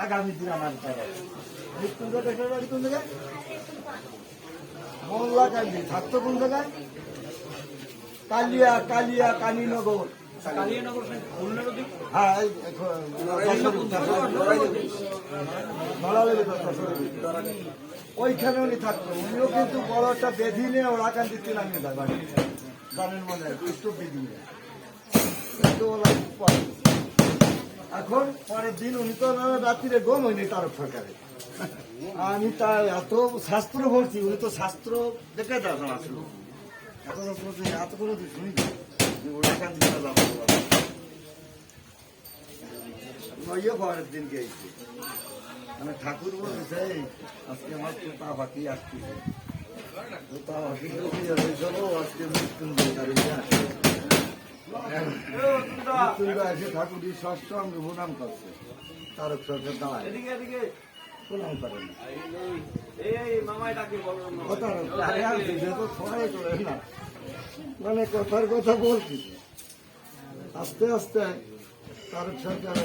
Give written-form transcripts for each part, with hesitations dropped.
আগামী দিন আমার মৃত্যুঞ্জয় বাড়ি কোন জায়গায়? মোল্লা কান্দি থাকতো কোন জায়গায়? কালিয়া কালিয়া কালীনগর। হ্যাঁ ওইখানে উনি থাকতো। উনিও কিন্তু বড় একটা বেধি নিয়ে ওরা কান্দিতে নামিয়ে দেয় বাড়ি গানের মনে একটু বেধি নিয়ে। এখন পরের দিন উনি তো রাত্রিরে গম হয়নি তারক সরকারে। আমি তার এত শাস্ত্র পড়ছি, উনি তো শাস্ত্র দেখে দেওয়া আসলো এত কোনো দিন শুনি ওরা কান্দি যাবো পরের দিন গেছি। মানে ঠাকুর বলছে আজকে আমার তোতা পাখি আসতেছে, তোতা পাখি আজকে মৃত্যুঞ্জয় এসে ঠাকুরের ষষ্ঠ অঙ্গ প্রণাম করছে। তারক সরকার দাঁড়ায় প্রণাম করেন না, মানে কথার কথা বলছি। আস্তে আস্তে তারক সরকার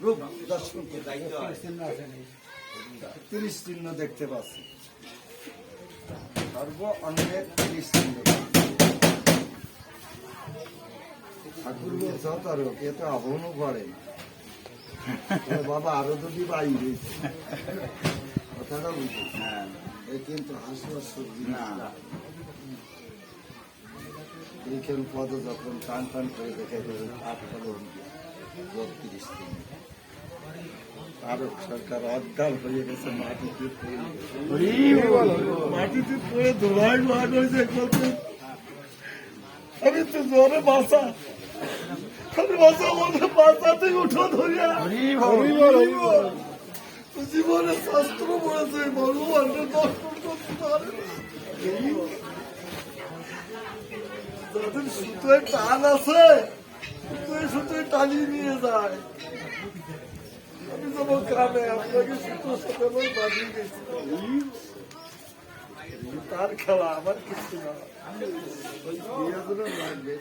রূপ দর্শন 30 চিহ্ন দেখতে পাচ্ছি, সর্ব অনেক 30 চিহ্ন। ঠাকুর বলছে তারক এ তো আহ্বানও করে না বাবা, আরো যদি বাইরে কথাটা বুঝি এ কিন্তু হাসবার সবজি না। এইখান পদ যখন টান টান করে দেখে 32 দিন তারক সরকার অজ্ঞান হয়ে গেছে, মাটিতে পড়ে ধোলাই মাঠ হয়েছে। আমি তো জোরে বাসা বাসাতে উঠো ধরিয়া জীবনে শাস্ত্র পড়েছে ভগবানের দর্শন করতে পারে। যাদের সুতোয় টান আছে সুতোয় টানিয়ে নিয়ে যায়। আমি যেমন কানে আপনাকে সুতোর সাথে বাঁধিয়ে গেছি, তার খেলা আমার কিছু না লাগবে।